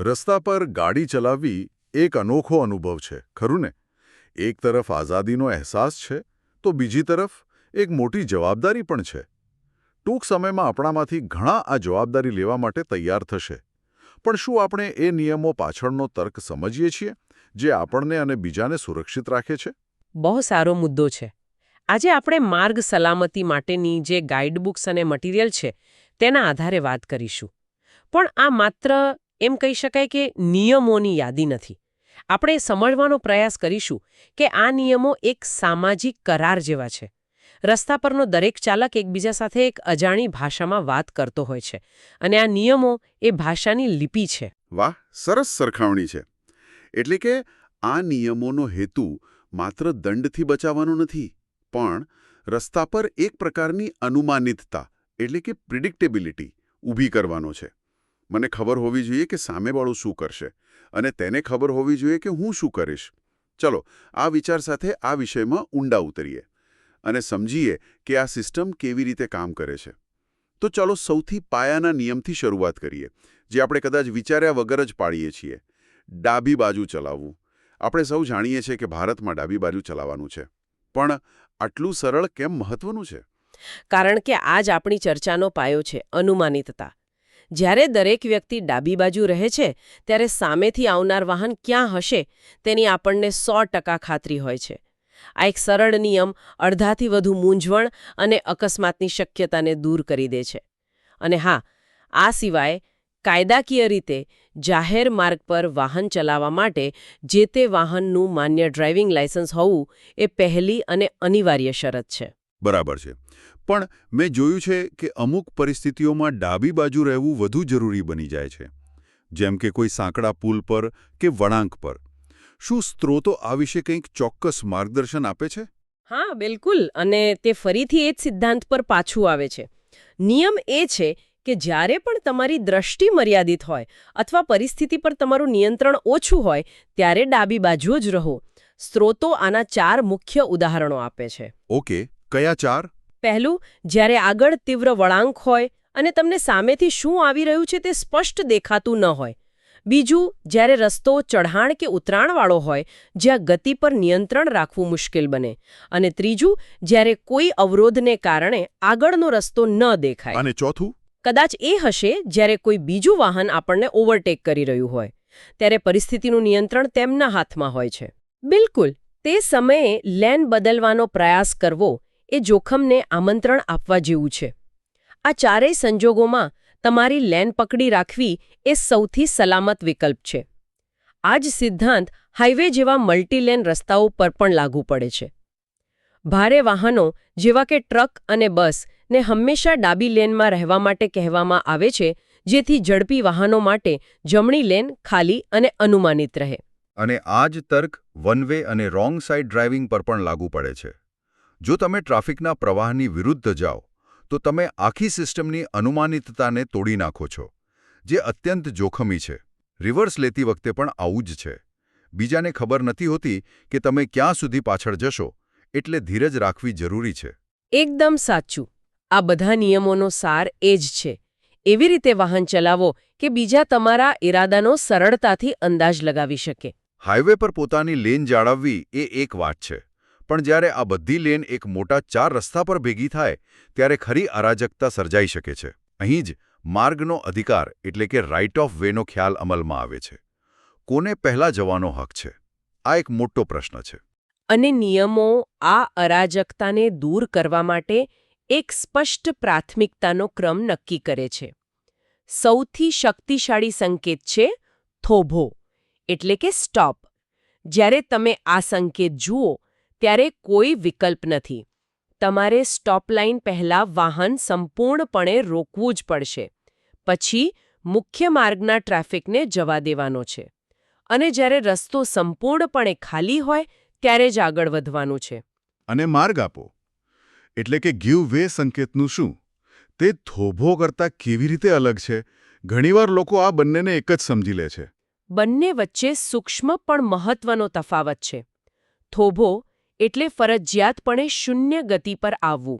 રસ્તા પર ગાડી ચલાવવી એક અનોખો અનુભવ છે, ખરું ને? એક તરફ આઝાદીનો અહેસાસ છે, તો બીજી તરફ એક મોટી જવાબદારી પણ છે. ટૂંક સમયમાં આપણામાંથી ઘણા આ જવાબદારી લેવા માટે તૈયાર થશે. પણ શું આપણે એ નિયમો પાછળનો તર્ક સમજીએ છીએ, જે આપણને અને બીજાને સુરક્ષિત રાખે છે? બહુ સારો મુદ્દો છે. આજે આપણે માર્ગ સલામતી માટેની જે ગાઈડબુક્સ અને મટીરિયલ છે તેના આધારે વાત કરીશું. પણ આ માત્ર એમ કહી શકાય કે નિયમોની યાદી નથી. આપણે સમજવાનો પ્રયાસ કરીશું કે આ નિયમો એક સામાજિક કરાર જેવા છે. રસ્તા પરનો દરેક ચાલક એકબીજા સાથે એક અજાણી ભાષામાં વાત કરતો હોય છે અને આ નિયમો એ ભાષાની લિપિ છે. વાહ, સરસ સરખામણી છે. એટલે કે આ નિયમોનો હેતુ માત્ર દંડથી બચાવવાનો નથી, પણ રસ્તા પર એક પ્રકારની અનુમાનિતતા એટલે કે પ્રિડિક્ટેબિલિટી ઊભી કરવાનો છે. મને ખબર હોવી જોઈએ કે સામેવાળું શું કરશે અને તેને ખબર હોવી જોઈએ કે હું શું કરીશ. ચલો આ વિચાર સાથે આ વિષયમાં ઊંડા ઉતરીએ અને સમજીએ કે આ સિસ્ટમ કેવી રીતે કામ કરે છે. તો ચાલો સૌથી પાયાના નિયમથી શરૂઆત કરીએ, જે આપણે કદાચ વિચાર્યા વગર જ પાડીએ છીએ. ડાબી બાજુ ચલાવવું. આપણે સૌ જાણીએ છીએ કે ભારતમાં ડાબી બાજુ ચલાવવાનું છે. પણ આટલું સરળ કેમ મહત્વનું છે? કારણ કે આ જ આપણી ચર્ચાનો પાયો છે, અનુમાનિતતા. જ્યારે દરેક વ્યક્તિ ડાબી બાજુ રહે છે ત્યારે સામેથી આવનાર વાહન ક્યાં હશે તેની આપણને 100% ખાતરી હોય છે. આ એક સરળ નિયમ અડધાથી વધુ મૂંઝવણ અને અકસ્માતની શક્યતાને દૂર કરી દે છે. અને હા, આ સિવાય કાયદાકીય રીતે જાહેર માર્ગ પર વાહન ચલાવવા માટે જે તે વાહનનું માન્ય ડ્રાઇવિંગ લાયસન્સ હોવું એ પહેલી અને અનિવાર્ય શરત છે. બરાબર છે. પણ મેં જોયું છે કે અમુક પરિસ્થિતિઓમાં ડાબી બાજુ રહેવું વધુ જરૂરી બની જાય છે, જેમ કે કોઈ સાંકડા પુલ પર કે વળાંક પર. શું સ્ત્રોતો આ વિશે કંઈક ચોક્કસ માર્ગદર્શન આપે છે? હા, બિલકુલ. અને તે ફરીથી એ જ સિદ્ધાંત પર પાછું આવે છે. નિયમ એ છે કે જ્યારે પણ તમારી દ્રષ્ટિ મર્યાદિત હોય અથવા પરિસ્થિતિ પર તમારું નિયંત્રણ ઓછું હોય ત્યારે ડાબી બાજુ જ રહો. સ્ત્રોતો આના 4 મુખ્ય ઉદાહરણો આપે છે. ઓકે, કયા 4? પહેલું, જ્યારે આગળ તીવ્ર વળાંક હોય અને તમને સામેથી શું આવી રહ્યું છે તે સ્પષ્ટ દેખાતું ન હોય. બીજું, જ્યારે રસ્તો ચઢાણ કે ઉતરાણવાળો હોય, જ્યાં ગતિ પર નિયંત્રણ રાખવું મુશ્કેલ બને. અને ત્રીજું, જ્યારે કોઈ અવરોધને કારણે આગળનો રસ્તો ન દેખાય. અને ચોથું? કદાચ એ હશે જ્યારે કોઈ બીજું વાહન આપણને ઓવરટેક કરી રહ્યું હોય. ત્યારે પરિસ્થિતિનું નિયંત્રણ તેમના હાથમાં હોય છે. બિલકુલ, તે સમયે લેન બદલવાનો પ્રયાસ કરવો એ જોખમને આમંત્રણ આપવા જેવું છે. આ ચારેય સંજોગોમાં તમારી લેન પકડી રાખવી એ સૌથી સલામત વિકલ્પ છે. આ જ સિદ્ધાંત હાઈવે જેવા મલ્ટીલેન રસ્તાઓ પર પણ લાગુ પડે છે. ભારે વાહનો જેવા કે ટ્રક અને બસ ને હંમેશા ડાબી લેનમાં રહેવા માટે કહેવામાં આવે છે, જેથી ઝડપી વાહનો માટે જમણી લેન ખાલી અને અનુમાનિત રહે. અને આ જ તર્ક વન વે અને રોંગ સાઇડ ડ્રાઇવિંગ પર પણ લાગુ પડે છે. જો તમે ટ્રાફિકના પ્રવાહની વિરુદ્ધ જાઓ તો તમે આખી સિસ્ટમની અનુમાનિતતાને તોડી નાખો છો, જે અત્યંત જોખમી છે. રિવર્સ લેતી વખતે પણ આવું જ છે. બીજાને ખબર નથી હોતી કે તમે ક્યાં સુધી પાછળ જશો, એટલે ધીરજ રાખવી જરૂરી છે. એકદમ સાચું. આ બધા નિયમોનો સાર એ જ છે. એવી રીતે વાહન ચલાવો કે બીજા તમારા ઈરાદાનો સરળતાથી અંદાજ લગાવી શકે. હાઈવે પર પોતાની લેન જાળવવી એ એક વાત છે, પણ જ્યારે આ બધી લેન એક મોટા 4 રસ્તા પર ભેગી થાય ત્યારે ખરી અરાજકતા સર્જાઈ શકે છે. અહીં જ માર્ગનો અધિકાર એટલે કે રાઇટ ઓફ વેનો ખ્યાલ અમલમાં આવે છે. કોને પહેલા જવાનો હક છે? આ એક મોટો પ્રશ્ન છે. અને નિયમો આ અરાજકતાને દૂર કરવા માટે એક સ્પષ્ટ પ્રાથમિકતાનો ક્રમ નક્કી કરે છે. સૌથી શક્તિશાળી સંકેત છે થોભો, એટલે કે સ્ટોપ. જ્યારે તમે આ સંકેત જુઓ ત્યારે કોઈ વિકલ્પ નથી. તમારે સ્ટોપ લાઇન પહેલા વાહન સંપૂર્ણપણે રોકવું જ પડશે. પછી મુખ્ય માર્ગના ટ્રાફિકને જવા દેવાનો છે. અને જ્યારે રસ્તો સંપૂર્ણપણે ખાલી હોય ત્યારે જ આગળ વધવાનું છે. અને માર્ગ આપો એટલે કે ગીવ વે સંકેતનું શું? તે થોભો કરતાં કેવી રીતે અલગ છે? ઘણીવાર લોકો આ બંનેને એક જ સમજી લે છે. બંને વચ્ચે સૂક્ષ્મ પણ મહત્વનો તફાવત છે. થોભો એટલે ફરજિયાતપણે શૂન્ય ગતિ પર આવવું,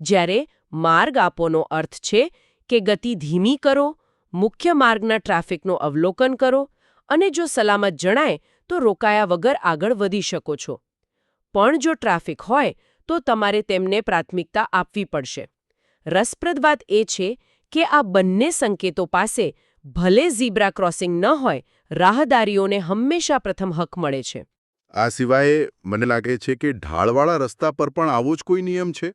જ્યારે માર્ગ આપોનો અર્થ છે કે ગતિ ધીમી કરો, મુખ્ય માર્ગના ટ્રાફિકનું અવલોકન કરો અને જો સલામત જણાય તો રોકાયા વગર આગળ વધી શકો છો. પણ જો ટ્રાફિક હોય તો તમારે તેમને પ્રાથમિકતા આપવી પડશે. રસપ્રદ વાત એ છે કે આ બંને સંકેતો પાસે ભલે ઝીબ્રા ક્રોસિંગ ન હોય, રાહદારીઓને હંમેશા પ્રથમ હક મળે છે. આ સિવાય મને લાગે છે કે ઢાળવાળા રસ્તા પર પણ આવો જ કોઈ નિયમ છે.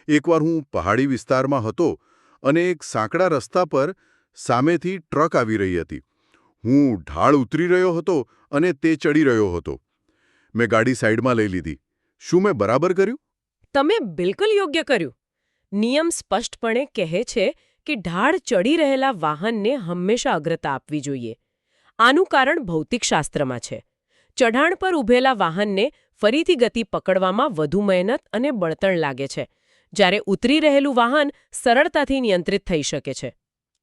એકવાર હું પહાડી વિસ્તારમાં હતો અને એક સાંકડા રસ્તા પર સામેથી ટ્રક આવી રહી હતી. હું ઢાળ ઉતરી રહ્યો હતો અને તે ચડી રહ્યો હતો. મેં ગાડી સાઈડમાં લઈ લીધી. શું મેં બરાબર કર્યું? તમે બિલકુલ યોગ્ય કર્યું. નિયમ સ્પષ્ટપણે કહે છે કે ઢાળ ચડી રહેલા વાહનને હંમેશા અગ્રતા આપવી જોઈએ. આનું કારણ ભૌતિકશાસ્ત્રમાં છે. ચઢાણ પર ઊભેલા વાહનને ફરીથી ગતિ પકડવામાં વધુ મહેનત અને બળતણ લાગે છે, જ્યારે ઉતરી રહેલું વાહન સરળતાથી નિયંત્રિત થઈ શકે છે.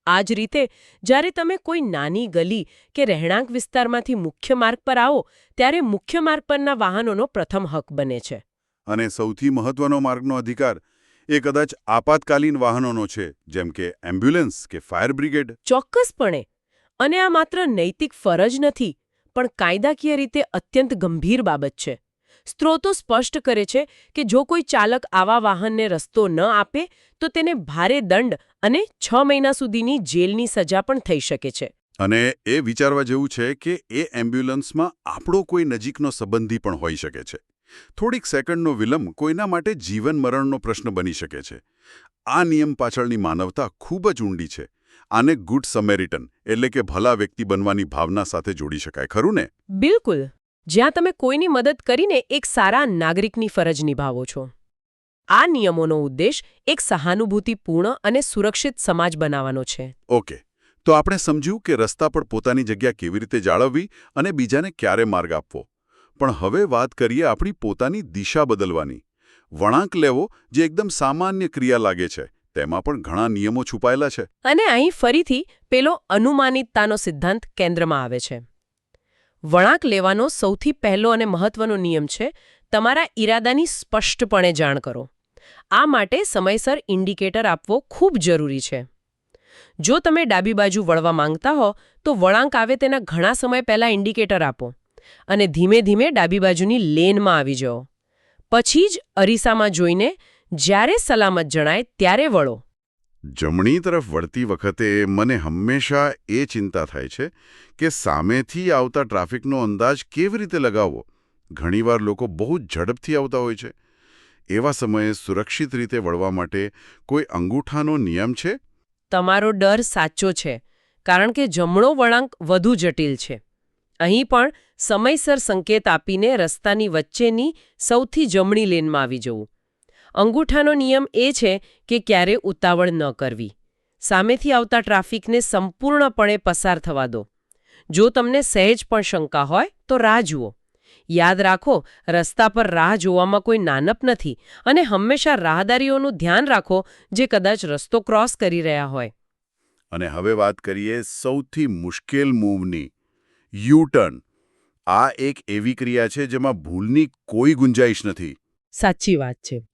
આ જ રીતે જ્યારે તમે કોઈ નાની ગલી કે રહેણાંક વિસ્તારમાંથી મુખ્ય માર્ગ પર આવો ત્યારે મુખ્ય માર્ગ પરના વાહનોનો પ્રથમ હક બને છે. અને સૌથી મહત્વનો માર્ગનો અધિકાર એ કદાચ આપાતકાલીન વાહનોનો છે, જેમ કે એમ્બ્યુલન્સ કે ફાયર બ્રિગેડ. ચોક્કસપણે. અને આ માત્ર નૈતિક ફરજ નથી, પણ કાયદાકીય રીતે અત્યંત ગંભીર બાબત છે. સ્ત્રોતો સ્પષ્ટ કરે છે કે જો કોઈ ચાલક આવા વાહનને રસ્તો ન આપે તો તેને ભારે દંડ અને 6 મહિના સુધીની જેલની સજા પણ થઈ શકે છે. અને એ વિચારવા જેવું છે કે એ એમ્બ્યુલન્સમાં આપણો કોઈ નજીકનો સંબંધી પણ હોઈ શકે છે. થોડીક સેકન્ડનો વિલંબ કોઈના માટે જીવન મરણનો પ્રશ્ન બની શકે છે. આ નિયમ પાછળની માનવતા ખૂબ જ ઊંડી છે. આને ગુડ સમેરિટન એટલે કે ભલા વ્યક્તિ બનવાની ભાવના સાથે જોડી શકાય, ખરું ને? બિલકુલ. જ્યાં તમે કોઈની મદદ કરીને એક સારા નાગરિકની ફરજ નિભાવો છો. આ નિયમોનો ઉદ્દેશ એક સહાનુભૂતિપૂર્ણ અને સુરક્ષિત સમાજ બનાવવાનો છે. ઓકે, તો આપણે સમજ્યું કે રસ્તા પર પોતાની જગ્યા કેવી રીતે જાળવવી અને બીજાને ક્યારે માર્ગ આપવો. પણ હવે વાત કરીએ આપણી પોતાની દિશા બદલવાની. વળાંક લેવો જે એકદમ સામાન્ય ક્રિયા લાગે છે, તેમાં પણ ઘણા નિયમો છુપાયેલા છે. અને અહીં ફરીથી પેલો અનુમાનિતતાનો સિદ્ધાંત કેન્દ્રમાં આવે છે. વળાંક લેવાનો સૌથી પહેલો અને મહત્વનો નિયમ છે તમારા ઈરાદાની સ્પષ્ટપણે જાણ કરો. આ માટે સમયસર ઇન્ડિકેટર આપવો ખૂબ જરૂરી છે. જો તમે ડાબી બાજુ વળવા માંગતા હો તો વળાંક આવે તેના ઘણા સમય પહેલા ઇન્ડિકેટર આપો અને ધીમે ધીમે ડાબી બાજુની લેનમાં આવી જાઓ. પછી જ અરીસામાં જોઈને જ્યારે સલામત જણાય ત્યારે વળો. જમણી તરફ વળતી વખતે મને હંમેશા એ ચિંતા થાય છે કે સામેથી આવતા ટ્રાફિકનો અંદાજ કેવી રીતે લગાવવો. ઘણીવાર લોકો બહુ ઝડપથી આવતા હોય છે. એવા સમયે સુરક્ષિત રીતે વળવા માટે કોઈ અંગૂઠાનો નિયમ છે? તમારો ડર સાચો છે, કારણ કે જમણો વળાંક વધુ જટિલ છે. અહીં પણ સમયસર સંકેત આપીને રસ્તાની વચ્ચેની સૌથી જમણી લેનમાં આવી જવું. અંગૂઠાનો નિયમ એ છે કે ક્યારે ઉતાવળ ન કરવી. સામેથી આવતા ટ્રાફિકને સંપૂર્ણપણે પસાર થવા દો. જો તમને સહેજ પણ શંકા હોય તો રાહ જુઓ. યાદ રાખો, રસ્તા પર રાહ જોવામાં કોઈ નાનપ નથી અને હંમેશા રાહદારીઓનું ધ્યાન રાખો જે કદાચ રસ્તો ક્રોસ કરી રહ્યા હોય. અને હવે વાત કરીએ સૌથી મુશ્કેલ મૂવની, યુ-ટર્ન. આ એક એવી ક્રિયા છે જેમાં ભૂલની કોઈ ગુંજાઈશ નથી. સાચી વાત છે.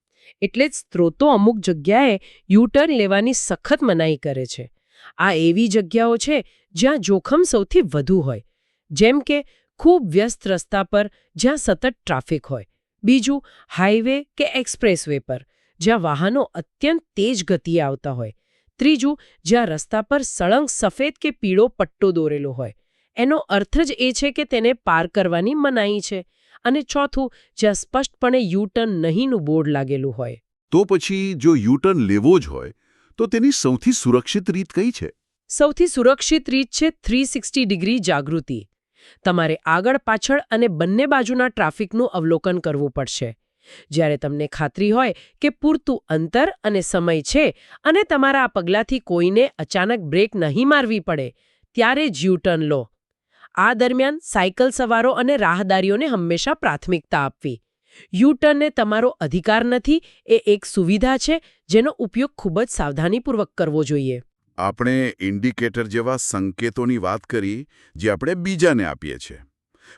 એટલે જ સ્ત્રોતો અમુક જગ્યાએ યુ-ટર્ન લેવાની સખત મનાઈ કરે છે. આ એવી જગ્યાઓ છે જ્યાં જોખમ સૌથી વધુ હોય, જેમ કે ખૂબ વ્યસ્ત રસ્તા પર જ્યાં સતત ટ્રાફિક હોય. બીજું, હાઈવે કે એક્સપ્રેસવે પર જ્યાં વાહનો અત્યંત તેજ ગતિએ આવતા હોય. ત્રીજું, જ્યાં રસ્તા પર સળંગ સફેદ કે પીળો પટ્ટો દોરેલો હોય. એનો અર્થ જ એ છે કે તેને પાર કરવાની મનાઈ છે. અને ચોથું, જ્યાં સ્પષ્ટપણે યુ-ટર્ન નહીંનું બોર્ડ લાગેલું હોય. તો પછી જો યુ-ટર્ન લેવો જ હોય તો તેની સૌથી સુરક્ષિત રીત કઈ છે? સૌથી સુરક્ષિત રીત છે 360 ડિગ્રી જાગૃતિ. તમારે આગળ પાછળ અને બંને બાજુના ટ્રાફિકનું અવલોકન કરવું પડશે. જ્યારે તમને ખાતરી હોય કે પૂરતું અંતર અને સમય છે અને તમારા આ પગલાંથી કોઈને અચાનક બ્રેક નહીં મારવી પડે, ત્યારે જ યુ-ટર્ન લો. આ દરમિયાન સાયકલ સવારો અને રાહદારીઓને હંમેશા પ્રાથમિકતા આપવી. યુ-ટર્નને તમારો અધિકાર નથી, એ એક સુવિધા છે જેનો ઉપયોગ ખૂબ જ સાવધાનીપૂર્વક કરવો જોઈએ. આપણે ઇન્ડિકેટર જેવા સંકેતોની વાત કરી જે આપણે બીજાને આપીએ છીએ.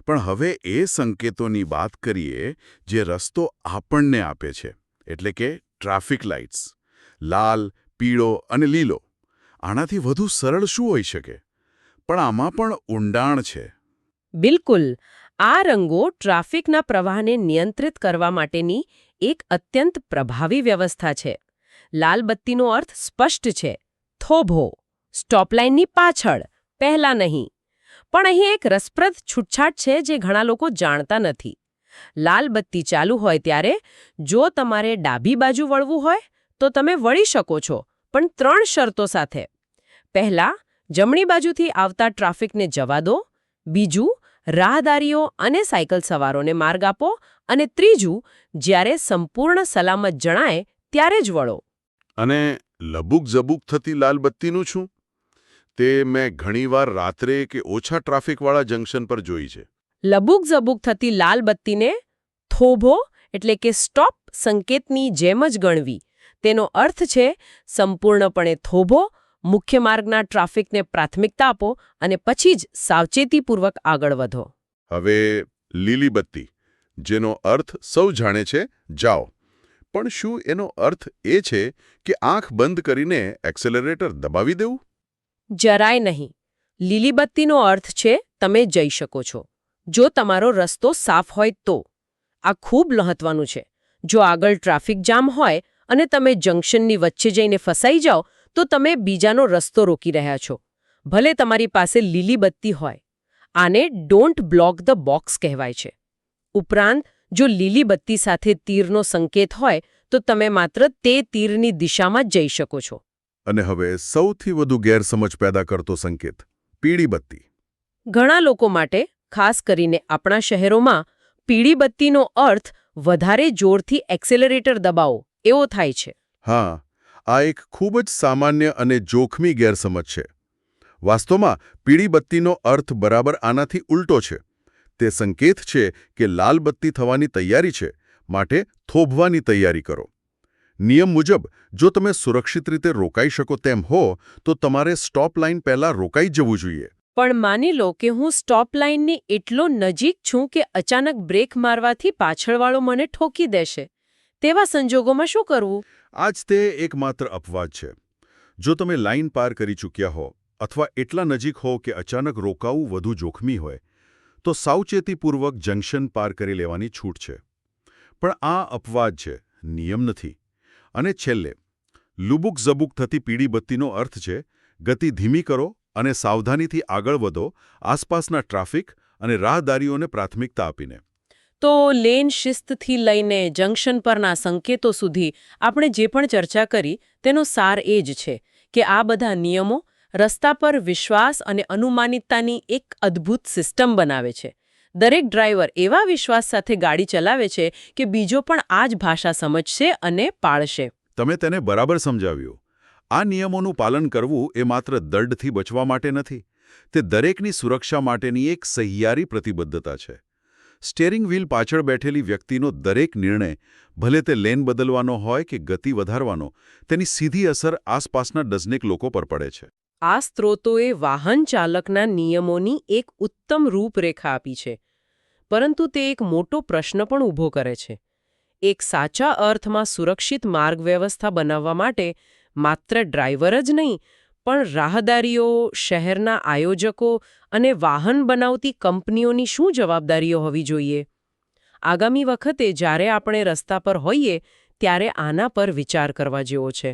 પણ હવે એ સંકેતોની વાત કરીએ જે રસ્તો આપણને આપે છે, એટલે કે ટ્રાફિક લાઇટ્સ. લાલ, પીળો અને લીલો. આનાથી વધુ સરળ શું હોઈ શકે? પણ આમાં પણ ઊંડાણ છે. બિલકુલ. આ રંગો ટ્રાફિકના પ્રવાહને નિયંત્રિત કરવા માટેની એક અત્યંત પ્રભાવી વ્યવસ્થા છે. લાલ બત્તીનો અર્થ સ્પષ્ટ છે, થોભો, સ્ટોપલાઇનની પાછળ, પહેલા નહીં. પણ અહીં એક રસપ્રદ છૂટછાટ છે જે ઘણા લોકો જાણતા નથી. લાલ બત્તી ચાલુ હોય ત્યારે જો તમારે ડાબી બાજુ વળવું હોય તો તમે વળી શકો છો, પણ 3 શરતો સાથે. પહેલા, જમણી બાજુથી આવતા ટ્રાફિકને જવા દો. બીજું, રાહદારીઓ અને સાયકલ સવારોને માર્ગ આપો. અને ત્રીજું, જ્યારે સંપૂર્ણ સલામત જણાય ત્યારે જ વળો. અને લબુક ઝબુક થતી લાલ બત્તીનું શું? તે મેં ઘણીવાર રાત્રે કે ઓછા ટ્રાફિકવાળા જંકશન પર જોઈ છે. લબુક ઝબુક થતી લાલ બત્તીને થોભો એટલે કે સ્ટોપ સંકેતની જેમ જ ગણવી. તેનો અર્થ છે સંપૂર્ણપણે થોભો, મુખ્ય માર્ગના ટ્રાફિકને પ્રાથમિકતા આપો અને પછી જ સાવચેતીપૂર્વક આગળ વધો. હવે લીલી બત્તી, જેનો અર્થ સૌ જાણે છે, જાઓ. પણ શું એનો અર્થ એ છે કે આંખ બંધ કરીને એક્સેલરેટર દબાવી દેવું? જરાય નહીં. લીલી બત્તીનો અર્થ છે તમે જઈ શકો છો, જો તમારો રસ્તો સાફ હોય તો. આ ખૂબ મહત્વનું છે. જો આગળ ટ્રાફિક જામ હોય અને તમે જંકશનની વચ્ચે જઈને ફસાઈ જાઓ તો તમે બીજાનો રસ્તો રોકી રહ્યા છો, ભલે તમારી પાસે લીલી બત્તી હોય. આને ડોન્ટ બ્લોક ધ બોક્સ કહેવાય છે. ઉપરાંત, જો લીલી બત્તી સાથે તીરનો સંકેત હોય તો તમે માત્ર તે તીરની દિશામાં જ જઈ શકો છો. અને હવે સૌથી વધુ ગેરસમજ પેદા કરતો સંકેત, પીળી બત્તી. ઘણા લોકો માટે, ખાસ કરીને આપણા શહેરોમાં, પીળી બત્તીનો અર્થ વધારે જોરથી એક્સેલરેટર દબાવો એવો થાય છે. હા, આ એક ખૂબ જ સામાન્ય અને જોખમી ગેરસમજ છે. વાસ્તવમાં પીળી બત્તીનો અર્થ બરાબર આનાથી ઉલટો છે. તે સંકેત છે કે લાલ બત્તી થવાની તૈયારી છે, માટે થોભવાની તૈયારી કરો. નિયમ મુજબ, જો તમે સુરક્ષિત રીતે રોકાઈ શકો તેમ હો તો તમારે સ્ટોપ લાઇન પહેલા રોકાઈ જવું જોઈએ. પણ માની લો કે હું સ્ટોપ લાઇનની એટલો નજીક છું કે અચાનક બ્રેક મારવાથી પાછળવાળો મને ઠોકી દેશે. તેવા સંજોગોમાં શું કરવું? આ જ તે એકમાત્ર અપવાદ છે. જો તમે લાઇન પાર કરી ચૂક્યા હો અથવા એટલા નજીક હો કે અચાનક રોકાવું વધુ જોખમી હોય, તો સાવચેતીપૂર્વક જંકશન પાર કરી લેવાની છૂટ છે. પણ આ અપવાદ છે, નિયમ નથી. અને છેલ્લે, લુબુક ઝબુક થતી પીળી બત્તીનો અર્થ છે ગતિ ધીમી કરો અને સાવધાનીથી આગળ વધો, આસપાસના ટ્રાફિક અને રાહદારીઓને પ્રાથમિકતા આપીને. તો લેન શિસ્તથી લઈને જંકશન પરના સંકેતો સુધી આપણે જે પણ ચર્ચા કરી તેનો સાર એ જ છે કે આ બધા નિયમો રસ્તા પર વિશ્વાસ અને અનુમાનિતતાની એક અદ્ભુત સિસ્ટમ બનાવે છે. દરેક ડ્રાઈવર એવા વિશ્વાસ સાથે ગાડી ચલાવે છે કે બીજો પણ આ જ ભાષા સમજશે અને પાળશે. તમે તેને બરાબર સમજાવ્યું. આ નિયમોનું પાલન કરવું એ માત્ર દંડથી બચવા માટે નથી, તે દરેકની સુરક્ષા માટેની એક સહિયારી પ્રતિબદ્ધતા છે. સ્ટીયરિંગ વ્હીલ પાછળ બેઠેલી વ્યક્તિનો દરેક નિર્ણય, ભલે તે લેન બદલવાનો હોય કે ગતિ વધારવાનો, તેની સીધી અસર આસપાસના ડઝનેક લોકો પર પડે છે. આ સ્ત્રોતોએ વાહન ચાલકના નિયમોની એક ઉત્તમ રૂપરેખા આપી છે. પરંતુ તે એક મોટો પ્રશ્ન પણ ઊભો કરે છે. એક સાચા અર્થમાં સુરક્ષિત માર્ગ વ્યવસ્થા બનાવવા માટે માત્ર ડ્રાઈવર જ નહીં, પણ રાહદારીઓ, શહેરના આયોજકો અને વાહન બનાવતી કંપનીઓની શું જવાબદારીઓ હોવી જોઈએ? આગામી વખતે જ્યારે આપણે રસ્તા પર હોઈએ ત્યારે આના પર વિચાર કરવા જેવો છે.